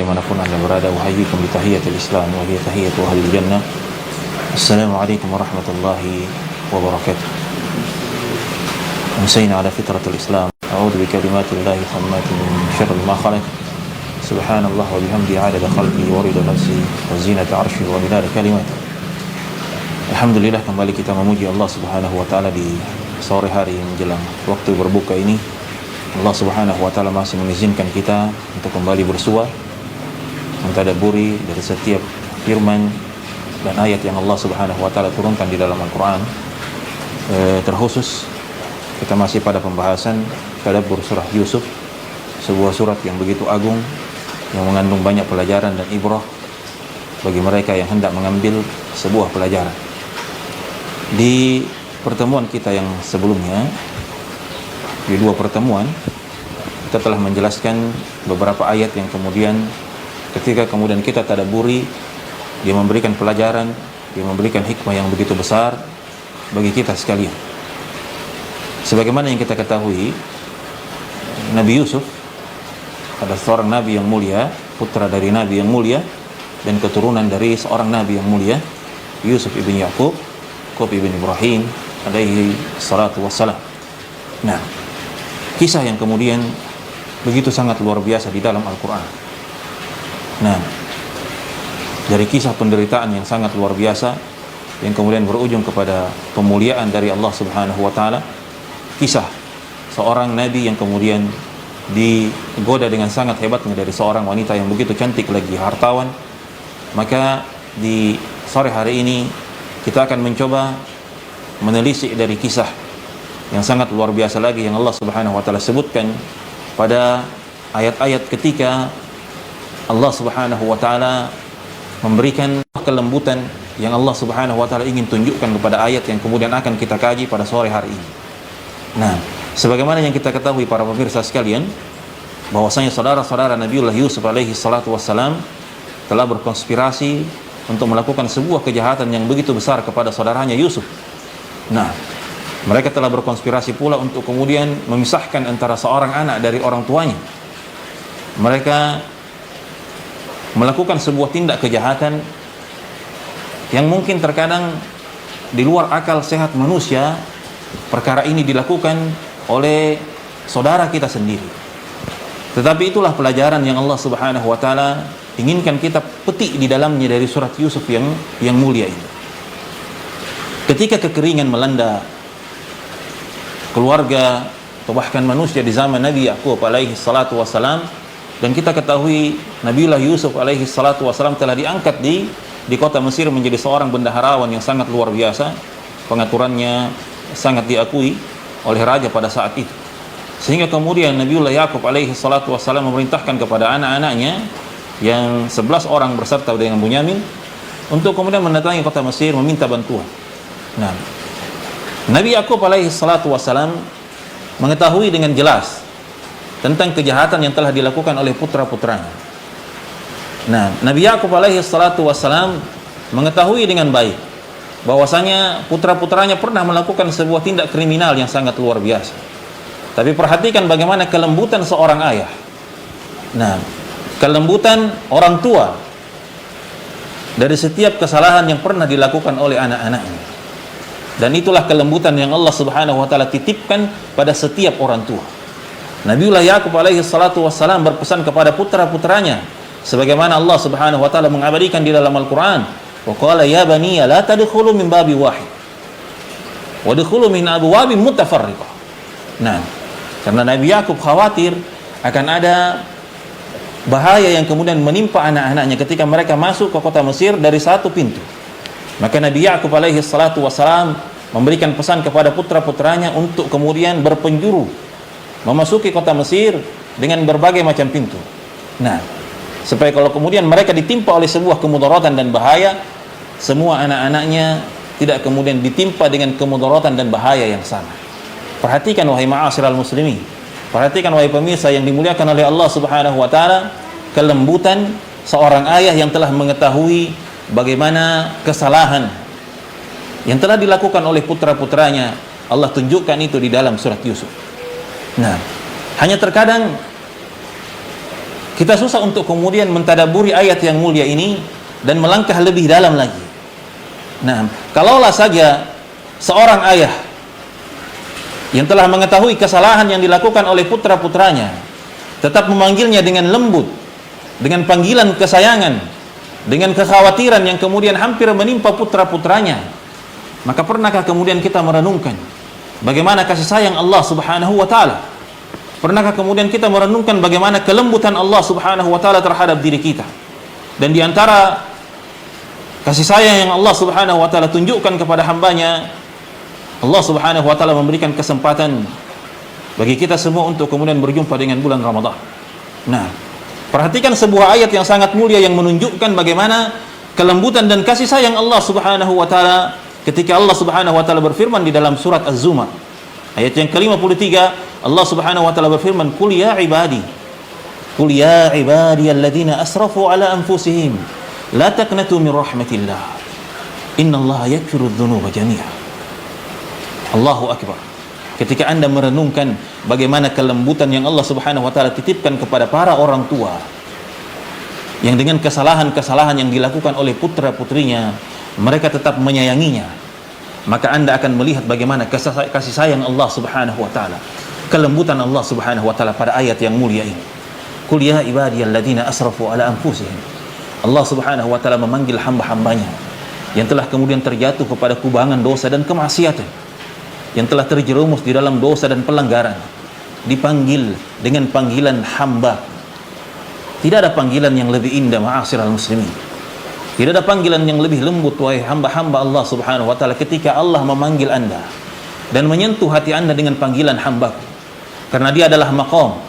dimanapun anda berada. Uhayyikum bi tahiyatil Islam wa hiya tahiyatu ahlil jannah. Assalamualaikum warahmatullahi wabarakatuh. Amsayna ala fitratul Islam. A'udzu bi kalimatillahi tammatin min syarri ma khalaq. Subhanallah wa bihamdihi 'adada khalqihi wa rida nafsihi wa zinata 'arsyihi wa midada kalimatihi. Alhamdulillah, kembali kita memuji Allah Subhanahu wa taala di sore hari menjelang waktu berbuka ini. Allah Subhanahu wa taala masih mengizinkan kita untuk kembali bersua, mentadabburi dari setiap firman dan ayat yang Allah Subhanahu wa taala turunkan di dalam Al-Qur'an. Terkhusus kita masih pada pembahasan tadabbur surah Yusuf, sebuah surat yang begitu agung yang mengandung banyak pelajaran dan ibrah bagi mereka yang hendak mengambil sebuah pelajaran. Di pertemuan kita yang sebelumnya, di dua pertemuan, kita telah menjelaskan beberapa ayat yang kemudian ketika kemudian kita tadabburi, dia memberikan pelajaran, dia memberikan hikmah yang begitu besar bagi kita sekalian. Sebagaimana yang kita ketahui, Nabi Yusuf adalah seorang nabi yang mulia, putra dari nabi yang mulia dan keturunan dari seorang nabi yang mulia, Yusuf ibn Yaqub ibn Ibrahim alaihi salatu wassalam. Nah, kisah yang kemudian begitu sangat luar biasa di dalam Al-Quran. Nah, dari kisah penderitaan yang sangat luar biasa yang kemudian berujung kepada pemuliaan dari Allah Subhanahu wa taala, kisah seorang nabi yang kemudian digoda dengan sangat hebatnya dari seorang wanita yang begitu cantik lagi hartawan. Maka di sore hari ini kita akan mencoba menelisik dari kisah yang sangat luar biasa lagi yang Allah Subhanahu wa taala sebutkan pada ayat-ayat ketika Allah Subhanahu wa taala memberikan kelembutan yang Allah Subhanahu wa taala ingin tunjukkan kepada ayat yang kemudian akan kita kaji pada sore hari ini. Nah, sebagaimana yang kita ketahui para pemirsa sekalian, bahwasanya saudara-saudara Nabiullah Yusuf alaihi salatu wassalam telah berkonspirasi untuk melakukan sebuah kejahatan yang begitu besar kepada saudaranya Yusuf. Nah, mereka telah berkonspirasi pula untuk kemudian memisahkan antara seorang anak dari orang tuanya. Mereka melakukan sebuah tindak kejahatan yang mungkin terkadang di luar akal sehat manusia. Perkara ini dilakukan oleh saudara kita sendiri. Tetapi itulah pelajaran yang Allah Subhanahu wa taala inginkan kita petik di dalamnya dari surat Yusuf yang mulia ini. Ketika kekeringan melanda keluarga atau bahkan manusia di zaman Nabi Yaqub alaihi salatu wassalam, dan kita ketahui Nabiullah Yusuf alaihi salatu wassalam telah diangkat di kota Mesir menjadi seorang bendaharawan yang sangat luar biasa, pengaturannya sangat diakui oleh raja pada saat itu. Sehingga kemudian Nabiullah Yaqub alaihi salatu wassalam memerintahkan kepada anak-anaknya yang 11 orang berserta dengan Bunyamin untuk kemudian mendatangi kota Mesir meminta bantuan. Nah, Nabi Yaqub alaihi salatu wassalam mengetahui dengan jelas tentang kejahatan yang telah dilakukan oleh putra-putranya. Nah, Nabi Yaqub alaihi salatu wassalam mengetahui dengan baik bahwasanya putra-putranya pernah melakukan sebuah tindak kriminal yang sangat luar biasa. Tapi perhatikan bagaimana kelembutan seorang ayah. Nah, kelembutan orang tua dari setiap kesalahan yang pernah dilakukan oleh anak-anaknya. Dan itulah kelembutan yang Allah Subhanahu wa taala titipkan pada setiap orang tua. Nabiullah Yaqub alaihi salatu wassalam berpesan kepada putra-putranya sebagaimana Allah Subhanahu wa taala mengabadikan di dalam Al-Qur'an, wa qala ya baniya la tadkhulu min babi wahid wa dkhulu min abwabin mutafarriqah. Nah, karena Nabi Yaqub khawatir akan ada bahaya yang kemudian menimpa anak-anaknya ketika mereka masuk ke kota Mesir dari satu pintu. Maka Nabi Yaqub alaihi salatu wassalam memberikan pesan kepada putra-putranya untuk kemudian berpenjuru memasuki kota Mesir dengan berbagai macam pintu. Nah, supaya kalau kemudian mereka ditimpa oleh sebuah kemudaratan dan bahaya, semua anak-anaknya tidak kemudian ditimpa dengan kemudaratan dan bahaya yang sama. Perhatikan wahai ma'asyiral muslimin, perhatikan wahai pemirsa yang dimuliakan oleh Allah Subhanahu wa taala, kelembutan seorang ayah yang telah mengetahui bagaimana kesalahan yang telah dilakukan oleh putra-putranya. Allah tunjukkan itu di dalam surat Yusuf. Nah, hanya terkadang Kita susah untuk kemudian mentadaburi ayat yang mulia ini dan melangkah lebih dalam lagi. Nah, kalaulah saja seorang ayah yang telah mengetahui kesalahan yang dilakukan oleh putra-putranya tetap memanggilnya dengan lembut, dengan panggilan kesayangan, dengan kekhawatiran yang kemudian hampir menimpa putra-putranya, maka pernahkah kemudian kita merenungkan bagaimana kasih sayang Allah Subhanahu wa taala? Pernahkah kemudian kita merenungkan bagaimana kelembutan Allah Subhanahu wa taala terhadap diri kita? Dan di antara kasih sayang yang Allah Subhanahu wa taala tunjukkan kepada hambanya, Allah Subhanahu wa taala memberikan kesempatan bagi kita semua untuk kemudian berjumpa dengan bulan Ramadan. Nah, perhatikan sebuah ayat yang sangat mulia yang menunjukkan bagaimana kelembutan dan kasih sayang Allah Subhanahu wa taala ketika Allah Subhanahu wa taala berfirman di dalam surat Az-Zumar ayat yang ke-53. Allah Subhanahu wa taala berfirman, "Qul ya ibadiyalladzina asrafu ala anfusihim la taqnatu min rahmatillah innallaha yaghfiru dzunuba jami'a." Allahu akbar. Ketika Anda merenungkan bagaimana kelembutan yang Allah Subhanahu wa taala titipkan kepada para orang tua yang dengan kesalahan-kesalahan yang dilakukan oleh putra-putrinya mereka tetap menyayanginya, maka Anda akan melihat bagaimana kasih sayang Allah Subhanahu wa taala, kelembutan Allah Subhanahu wa taala pada ayat yang mulia ini. Qul ya ibadiyalladzina asrafu ala anfusihim. Allah Subhanahu wa taala memanggil hamba-hambanya yang telah kemudian terjatuh kepada kubangan dosa dan kemaksiatan, yang telah terjerumus di dalam dosa dan pelanggaran, dipanggil dengan panggilan hamba. Tidak ada panggilan yang lebih indah, ma'asyiral muslimin. Tidak ada panggilan yang lebih lembut, wahai hamba-hamba Allah Subhanahu wa taala, ketika Allah memanggil Anda dan menyentuh hati Anda dengan panggilan hamba. Karena dia adalah maqam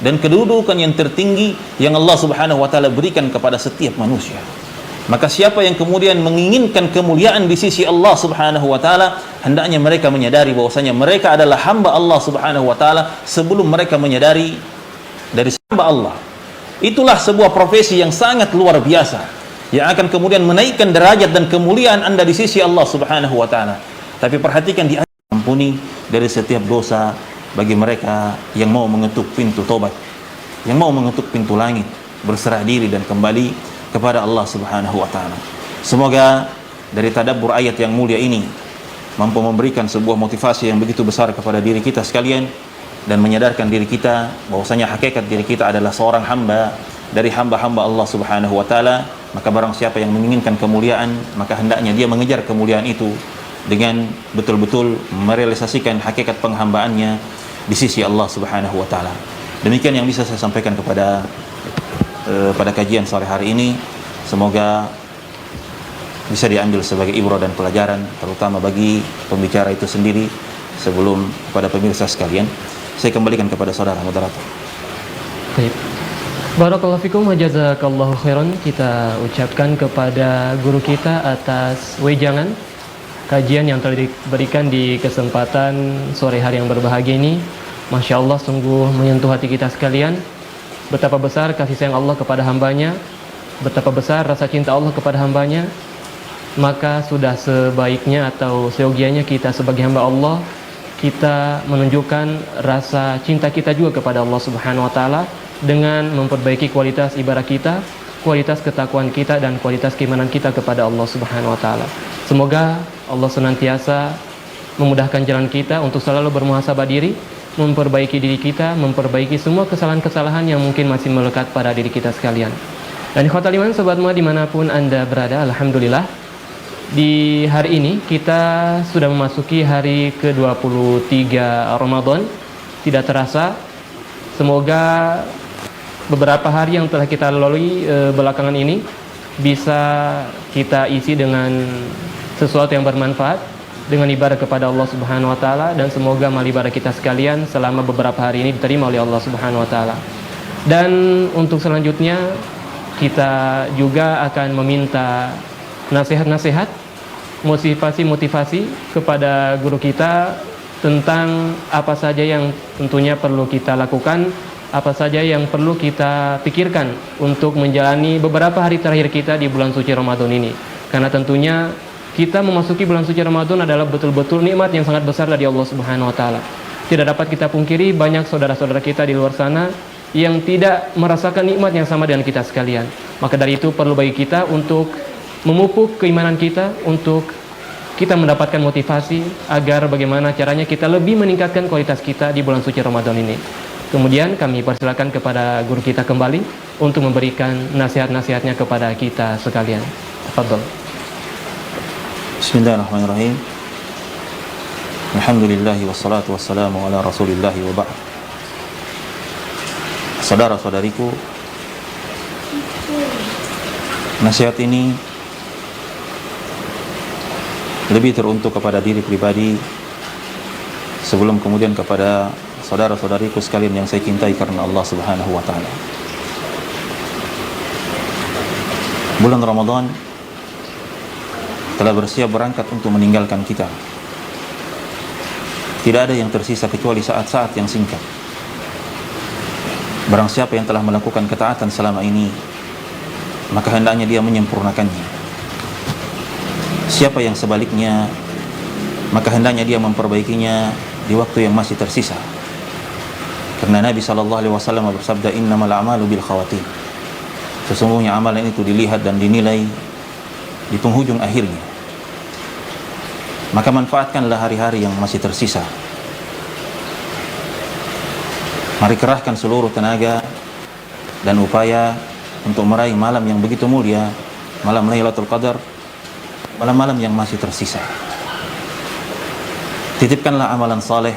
dan kedudukan yang tertinggi yang Allah Subhanahu wa taala berikan kepada setiap manusia. Maka siapa yang kemudian menginginkan kemuliaan di sisi Allah Subhanahu wa taala, hendaknya mereka menyadari bahwasanya mereka adalah hamba Allah Subhanahu wa taala sebelum mereka menyadari dari hamba Allah. Itulah sebuah profesi yang sangat luar biasa yang akan kemudian menaikkan derajat dan kemuliaan Anda di sisi Allah Subhanahu wa taala. Tapi perhatikan, di ampuni dari setiap dosa bagi mereka yang mau mengetuk pintu tobat, yang mau mengetuk pintu langit, berserah diri dan kembali kepada Allah Subhanahu wa taala. Semoga dari tadabbur ayat yang mulia ini mampu memberikan sebuah motivasi yang begitu besar kepada diri kita sekalian dan menyadarkan diri kita bahwasanya hakikat diri kita adalah seorang hamba dari hamba-hamba Allah Subhanahu wa taala. Maka barang siapa yang menginginkan kemuliaan, maka hendaknya dia mengejar kemuliaan itu dengan betul-betul merealisasikan hakikat penghambaannya di sisi Allah Subhanahu wa taala. Demikian yang bisa saya sampaikan pada kajian sore hari ini. Semoga bisa diambil sebagai ibrah dan pelajaran, terutama bagi pembicara itu sendiri. Sebelum kepada pemirsa sekalian, saya kembalikan kepada saudara moderator. Baik. Barakallahu fikum wa jazakallahu khairan. Kita ucapkan kepada guru kita atas wejangan kajian yang telah diberikan di kesempatan sore hari yang berbahagia ini. Masya Allah, sungguh menyentuh hati kita sekalian. Betapa besar kasih sayang Allah kepada hambanya, betapa besar rasa cinta Allah kepada hambanya. Maka sudah sebaiknya atau seyogianya kita sebagai hamba Allah, kita menunjukkan rasa cinta kita juga kepada Allah Subhanahu wa taala dengan memperbaiki kualitas ibadah kita, kualitas ketakwaan kita, dan kualitas keimanan kita kepada Allah Subhanahu wa taala. Semoga Allah senantiasa memudahkan jalan kita untuk selalu bermuhasabah diri, memperbaiki diri kita, memperbaiki semua kesalahan-kesalahan yang mungkin masih melekat pada diri kita sekalian. Dan ikhwatal iman, sobat mu'ad dimanapun Anda berada, alhamdulillah di hari ini kita sudah memasuki hari ke-23 Ramadan. Tidak terasa, semoga beberapa hari yang telah kita lalui belakangan ini bisa kita isi dengan sesuatu yang bermanfaat, dengan ibadah kepada Allah Subhanahu wa taala, dan semoga amal ibadah kita sekalian selama beberapa hari ini diterima oleh Allah Subhanahu wa taala. Dan untuk selanjutnya kita juga akan meminta nasihat-nasihat, motivasi-motivasi kepada guru kita tentang apa saja yang tentunya perlu kita lakukan, apa saja yang perlu kita pikirkan untuk menjalani beberapa hari terakhir kita di bulan suci Ramadan ini. Karena tentunya kita memasuki bulan suci Ramadan adalah betul-betul nikmat yang sangat besar dari Allah Subhanahu wa taala. Tidak dapat kita pungkiri, banyak saudara-saudara kita di luar sana yang tidak merasakan nikmat yang sama dengan kita sekalian. Maka dari itu perlu bagi kita untuk memupuk keimanan kita, untuk kita mendapatkan motivasi agar bagaimana caranya kita lebih meningkatkan kualitas kita di bulan suci Ramadan ini. Kemudian kami persilakan kepada guru kita kembali untuk memberikan nasihat-nasihatnya kepada kita sekalian. Tafadhol. Bismillahirrahmanirrahim. Alhamdulillahi wassalatu wassalamu ala rasulillahi wa ba'd. Saudara-saudariku, nasihat ini lebih teruntuk kepada diri pribadi sebelum kemudian kepada saudara-saudariku sekalian yang saya cintai karena Allah Subhanahu wa taala. Bulan Ramadan telah bersiap berangkat untuk meninggalkan kita. Tidak ada yang tersisa kecuali saat-saat yang singkat. Barang siapa yang telah melakukan ketaatan selama ini, maka hendaknya dia menyempurnakannya. Siapa yang sebaliknya, maka hendaknya dia memperbaikinya di waktu yang masih tersisa. Karena Nabi SAW bersabda, innamal a'malu bil khawatim. Sesungguhnya amalan itu dilihat dan dinilai di penghujung akhirnya. Maka manfaatkanlah hari-hari yang masih tersisa. Mari kerahkan seluruh tenaga dan upaya untuk meraih malam yang begitu mulia, malam Lailatul Qadar, malam-malam yang masih tersisa. Titipkanlah amalan saleh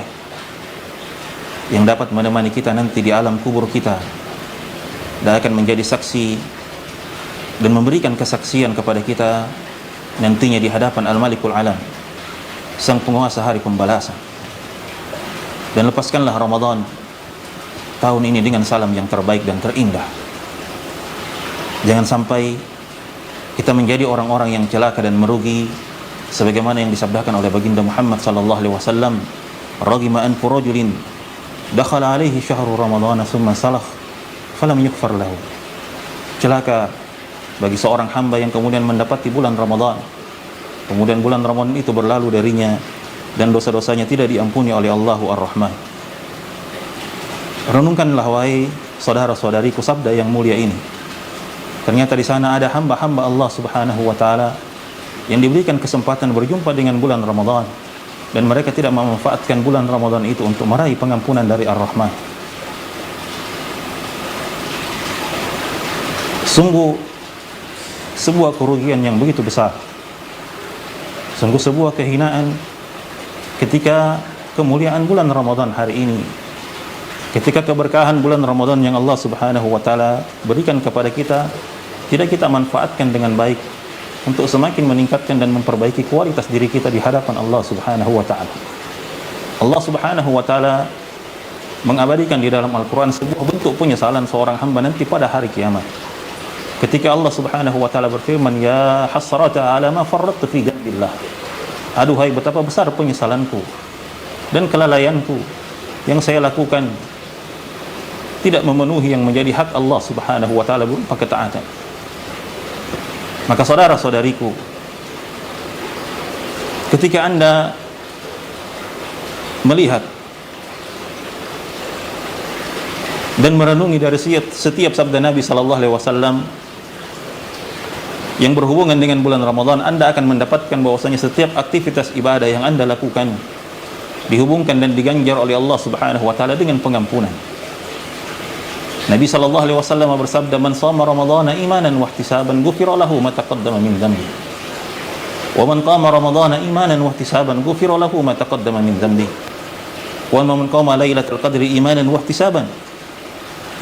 yang dapat menemani kita nanti di alam kubur kita, dan akan menjadi saksi dan memberikan kesaksian kepada kita nantinya di hadapan Al-Malikul Alam, sang penguasa hari pembalasan. Dan lepaskanlah Ramadan tahun ini dengan salam yang terbaik dan terindah. Jangan sampai kita menjadi orang-orang yang celaka dan merugi, sebagaimana yang disabdakan oleh baginda Muhammad sallallahu alaihi wasallam, ragima anfu rajulin dakhala alaihi syahru ramadhana thumma salakh falam yughfar lahu. Celaka bagi seorang hamba yang kemudian mendapati bulan Ramadan, kemudian bulan Ramadan itu berlalu darinya dan dosa-dosanya tidak diampuni oleh Allahu Ar-Rahman. Renungkanlah wahai saudara-saudariku sabda yang mulia ini. Ternyata di sana ada hamba-hamba Allah Subhanahu wa taala yang diberikan kesempatan berjumpa dengan bulan Ramadan, dan mereka tidak memanfaatkan bulan Ramadan itu untuk meraih pengampunan dari Ar-Rahman. Sungguh sebuah kerugian yang begitu besar. Sungguh sebuah kehinaan ketika kemuliaan bulan Ramadan hari ini, ketika keberkahan bulan Ramadan yang Allah Subhanahu wa taala berikan kepada kita, tidak kita manfaatkan dengan baik untuk semakin meningkatkan dan memperbaiki kualitas diri kita di hadapan Allah Subhanahu wa taala. Allah Subhanahu wa taala mengabadikan di dalam Al-Qur'an sebuah bentuk penyesalan seorang hamba nanti pada hari kiamat. Ketika Allah Subhanahu wa taala berfirman, ya hasrata ala ma farrattu fi jambillah. Aduhai betapa besar penyesalanku dan kelalaianku yang saya lakukan tidak memenuhi yang menjadi hak Allah Subhanahu wa taala berupa ketaatan. Maka saudara-saudariku, ketika Anda melihat dan merenungi dari setiap sabda Nabi sallallahu alaihi wasallam yang berhubungan dengan bulan Ramadan, Anda akan mendapatkan bahwasanya setiap aktivitas ibadah yang Anda lakukan dihubungkan dan diganjar oleh Allah Subhanahu wa taala dengan pengampunan. Nabi sallallahu alaihi wasallam bersabda, "Man shama Ramadhana imanan wa ihtisaban, ghufira lahu ma taqaddama min dhanbi. Wa man qama Ramadhana imanan wa ihtisaban, ghufira lahu ma taqaddama min dhanbi. Wa man qama lailatul qadri imanan wa ihtisaban,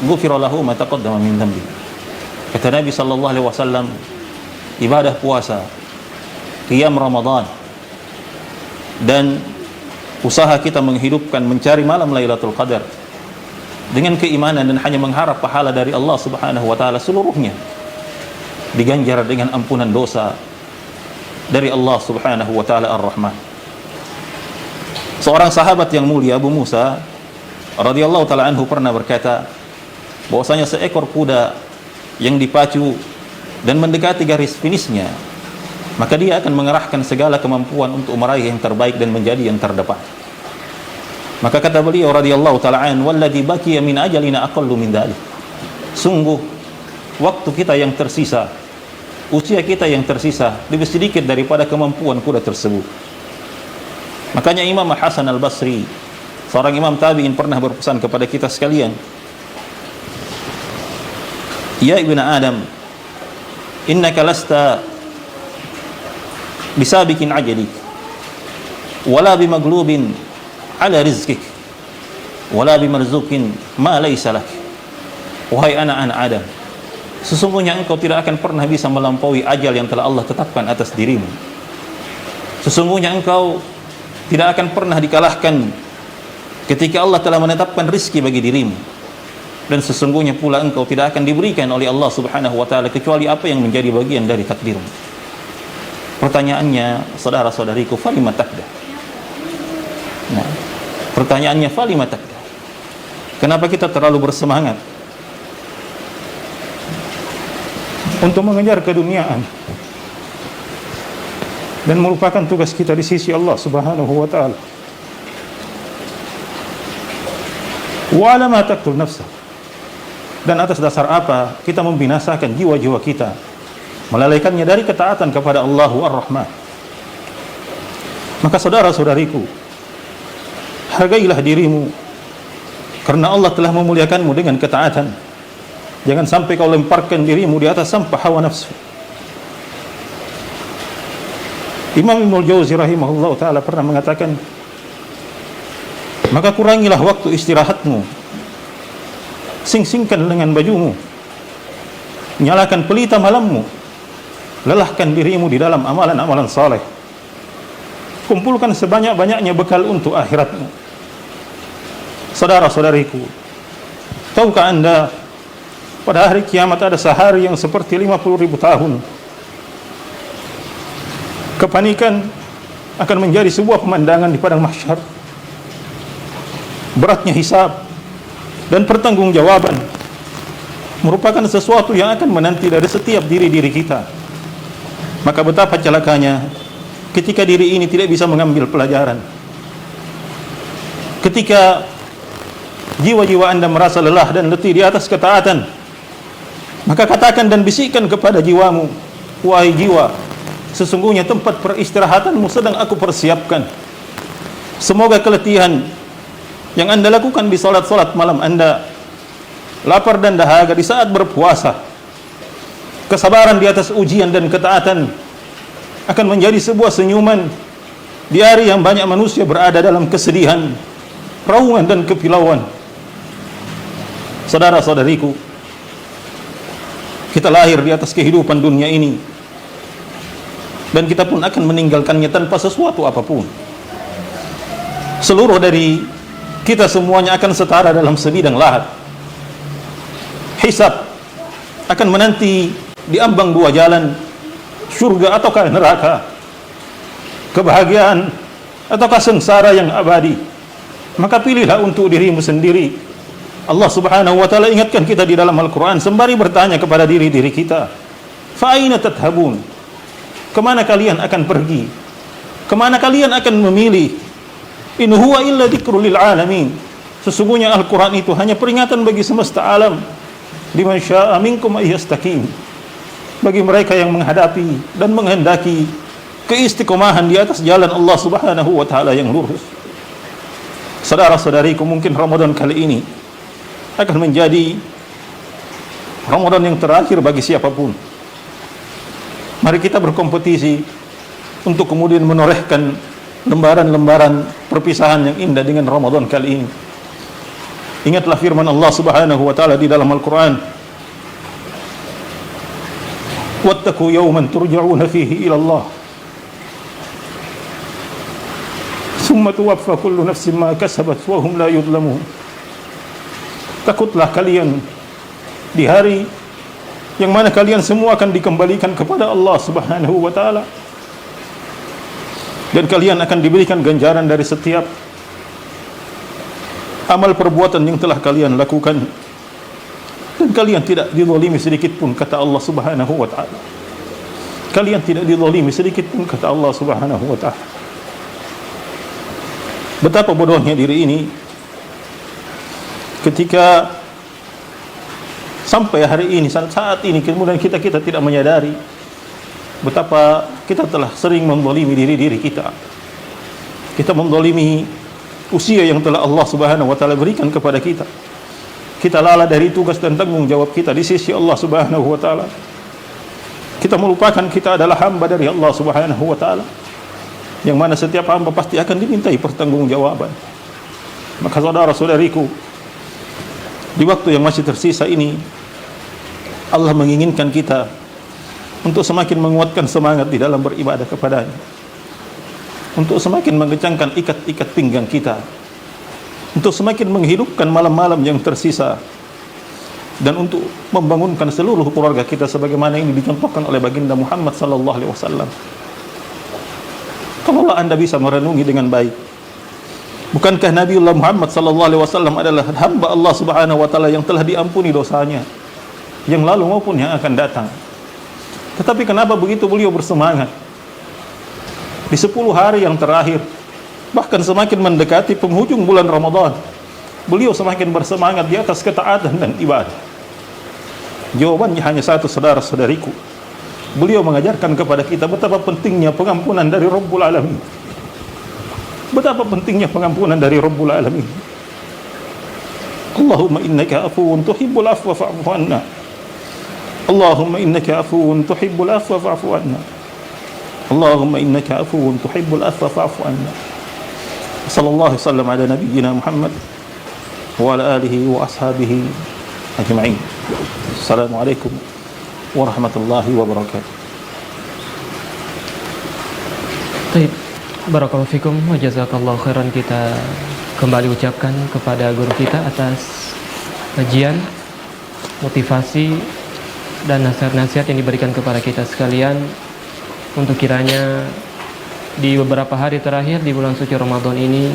ghufira lahu ma taqaddama min dhanbi." Kata Nabi sallallahu alaihi wasallam, ibadah puasa, qiyam Ramadan, dan usaha kita menghidupkan mencari malam Lailatul Qadar dengan keimanan dan hanya mengharap pahala dari Allah Subhanahu wa taala, seluruhnya diganjar dengan ampunan dosa dari Allah Subhanahu wa taala Ar-Rahman. Seorang sahabat yang mulia, Abu Musa radhiyallahu taala anhu, pernah berkata bahwasanya seekor kuda yang dipacu dan mendekati garis finishnya, maka dia akan mengerahkan segala kemampuan untuk meraih yang terbaik dan menjadi yang terdepan. Maka kata beliau radhiyallahu ta'ala an, walladzi baqiya min ajalina aqallu min dzalik. Sungguh waktu kita yang tersisa, usia kita yang tersisa lebih sedikit daripada kemampuan kuda tersebut. Makanya Imam Hasan al-Basri, seorang imam tabi'in, pernah berpesan kepada kita sekalian, ya ibnu Adam, innaka lasta bisabikin ajalik wala bimaglubin ala rizkik wala bimarzukin ma laysa lak. Wahai anak-anak Adam, sesungguhnya engkau tidak akan pernah bisa melampaui ajal yang telah Allah tetapkan atas dirimu. Sesungguhnya engkau tidak akan pernah dikalahkan ketika Allah telah menetapkan rizki bagi dirimu. Dan sesungguhnya pula engkau tidak akan diberikan oleh Allah subhanahu wa ta'ala kecuali apa yang menjadi bagian dari takdirmu. Pertanyaannya, saudara-saudariku, falima takdah? Nah, pertanyaannya falima takdah? Kenapa kita terlalu bersemangat untuk mengejar keduniaan dan melupakan tugas kita di sisi Allah subhanahu wa ta'ala? Wa ala ma taqtul nafsa, dan atas dasar apa kita membinasakan jiwa-jiwa kita, melalaikannya dari ketaatan kepada Allahu Ar-Rahman? Maka saudara-saudariku, hargailah dirimu, karena Allah telah memuliakanmu dengan ketaatan. Jangan sampai kau lemparkan dirimu di atas sampah hawa nafsu. Imam Ibnul Jauzi rahimahullah ta'ala pernah mengatakan, maka kurangilah waktu istirahatmu, sing-singkan dengan bajumu, nyalakan pelita malammu, lelahkan dirimu di dalam amalan-amalan saleh, kumpulkan sebanyak-banyaknya bekal untuk akhiratmu. Saudara-saudariku, tahukah anda pada hari kiamat ada sehari yang seperti 50.000 tahun? Kepanikan akan menjadi sebuah pemandangan di padang mahsyar. Beratnya hisab dan pertanggungjawaban merupakan sesuatu yang akan menanti dari setiap diri-diri kita. Maka betapa celakanya ketika diri ini tidak bisa mengambil pelajaran. Ketika jiwa-jiwa anda merasa lelah dan letih di atas ketaatan, maka katakan dan bisikkan kepada jiwamu, wahai jiwa, sesungguhnya tempat peristirahatanmu sedang aku persiapkan. Semoga keletihan yang anda lakukan di salat-salat malam anda, lapar dan dahaga di saat berpuasa, kesabaran di atas ujian dan ketaatan akan menjadi sebuah senyuman di hari yang banyak manusia berada dalam kesedihan, raungan dan kepilauan. Saudara-saudariku, kita lahir di atas kehidupan dunia ini, dan kita pun akan meninggalkannya tanpa sesuatu apapun. Seluruh dari kita semuanya akan setara dalam sebidang lahat. Hisab akan menanti di ambang dua jalan, surga ataukah neraka, kebahagiaan ataukah sengsara yang abadi. Maka pilihlah untuk dirimu sendiri. Allah subhanahu wa ta'ala ingatkan kita di dalam Al-Quran sembari bertanya kepada diri-diri kita, fa aina tadhhabun? Kemana kalian akan pergi? Kemana kalian akan memilih? In huwa illa dzikrul lil alamin. Sesungguhnya Al-Quran itu hanya peringatan bagi semesta alam. Liman syaa'a minkum ay yastaqim. Bagi mereka yang menghadapi dan menghendaki keistiqomahan di atas jalan Allah subhanahu wa ta'ala yang lurus. Saudara-saudariku, mungkin Ramadan kali ini akan menjadi Ramadan yang terakhir bagi siapapun. Mari kita berkompetisi untuk kemudian menorehkan lembaran-lembaran perpisahan yang indah dengan Ramadan kali ini. Ingatlah firman Allah subhanahu wa ta'ala di dalam Al-Quran, wattaqu yawman turja'una fihi ila Allah thumma tuwaffa kullu nafsin ma kasabat wa hum la yudlamun. Takutlah kalian di hari yang mana kalian semua akan dikembalikan kepada Allah subhanahu wa ta'ala, dan kalian akan diberikan ganjaran dari setiap amal perbuatan yang telah kalian lakukan, dan kalian tidak dizalimi sedikit pun, kata Allah subhanahu wa ta'ala. Kalian tidak dizalimi sedikit pun, kata Allah subhanahu wa ta'ala. Betapa bodohnya diri ini ketika sampai hari ini, saat ini, kemudian kita tidak menyadari betapa kita telah sering menzalimi diri kita. Kita menzalimi usia yang telah Allah Subhanahu wa taala berikan kepada kita. Kita lalai dari tugas dan tanggung jawab kita di sisi Allah Subhanahu wa taala. Kita melupakan kita adalah hamba dari Allah Subhanahu wa taala, yang mana setiap hamba pasti akan dimintai pertanggungjawaban. Maka saudara-saudariku, di waktu yang masih tersisa ini, Allah menginginkan kita untuk semakin menguatkan semangat di dalam beribadah kepada-Nya, untuk semakin mengencangkan ikat-ikat pinggang kita, untuk semakin menghidupkan malam-malam yang tersisa, dan untuk membangunkan seluruh keluarga kita sebagaimana ini dicontohkan oleh baginda Muhammad sallallahu alaihi wasallam. Kalaulah Anda bisa merenungi dengan baik, bukankah Nabiullah Muhammad sallallahu alaihi wasallam adalah hamba Allah Subhanahu wa taala yang telah diampuni dosanya yang lalu maupun yang akan datang? Tetapi kenapa begitu beliau bersemangat di 10 hari yang terakhir, bahkan semakin mendekati penghujung bulan Ramadan, beliau semakin bersemangat di atas ketaatan dan ibadah? Jawabannya hanya satu, saudara-saudariku. Beliau mengajarkan kepada kita betapa pentingnya pengampunan dari Rabbul Alamin. Betapa pentingnya pengampunan dari Rabbul Alamin. Allahumma innaka afuwun tuhibbul afwa fa'fu anna. Allahumma innaka afuwun tuhibbul afwa fa'fu anna. Allahumma innaka afuwun tuhibbul afwa fa'fu anna. Sallallahu alaihi wasallam ala nabiyyina Muhammad wa ala alihi wa ashabihi ajma'in. Assalamualaikum warahmatullahi wabarakatuh. Baik, barakallahu fikum wa jazakallahu khairan. Kita kembali ucapkan kepada guru kita atas kajian, motivasi dan nasihat-nasihat yang diberikan kepada kita sekalian, untuk kiranya di beberapa hari terakhir di bulan suci Ramadan ini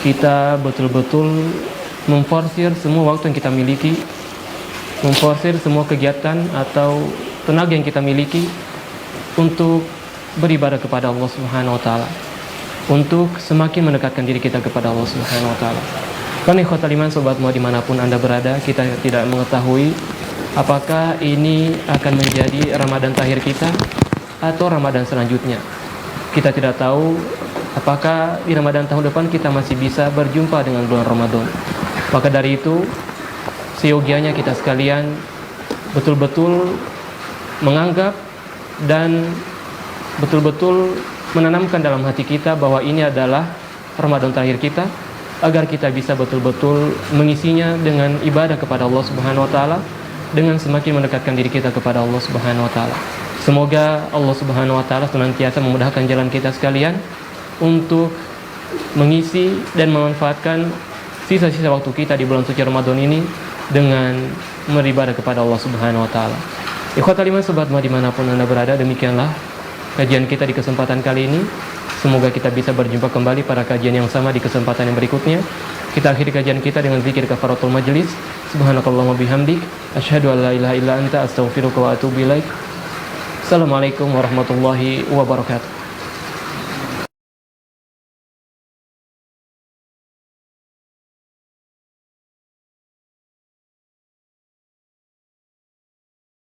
kita betul-betul memforsir semua waktu yang kita miliki, memforsir semua kegiatan atau tenaga yang kita miliki untuk beribadah kepada Allah Subhanahu wa taala, untuk semakin mendekatkan diri kita kepada Allah Subhanahu wa taala. Karena ikhwatal iman, sobat mau dimanapun Anda berada, kita tidak mengetahui apakah ini akan menjadi Ramadan terakhir kita atau Ramadan selanjutnya. Kita tidak tahu apakah di Ramadan tahun depan kita masih bisa berjumpa dengan bulan Ramadan. Maka dari itu, seyogianya kita sekalian betul-betul menganggap dan betul-betul menanamkan dalam hati kita bahwa ini adalah Ramadan terakhir kita, agar kita bisa betul-betul mengisinya dengan ibadah kepada Allah Subhanahu wa taala, dengan semakin mendekatkan diri kita kepada Allah Subhanahu wa taala. Semoga Allah Subhanahu wa taala senantiasa memudahkan jalan kita sekalian untuk mengisi dan memanfaatkan sisa-sisa waktu kita di bulan suci Ramadan ini dengan beribadah kepada Allah Subhanahu wa taala. Ikhwatal iman, sobat ma dimanapun Anda berada, demikianlah kajian kita di kesempatan kali ini. Semoga kita bisa berjumpa kembali pada kajian yang sama di kesempatan yang berikutnya. Kita akhiri kajian kita dengan zikir kafaratul majlis. Subhanakallahumma bihamdik, asyhadu an la ilaha illa anta, astaghfiruka wa atubu ilaik. Assalamualaikum warahmatullahi wabarakatuh.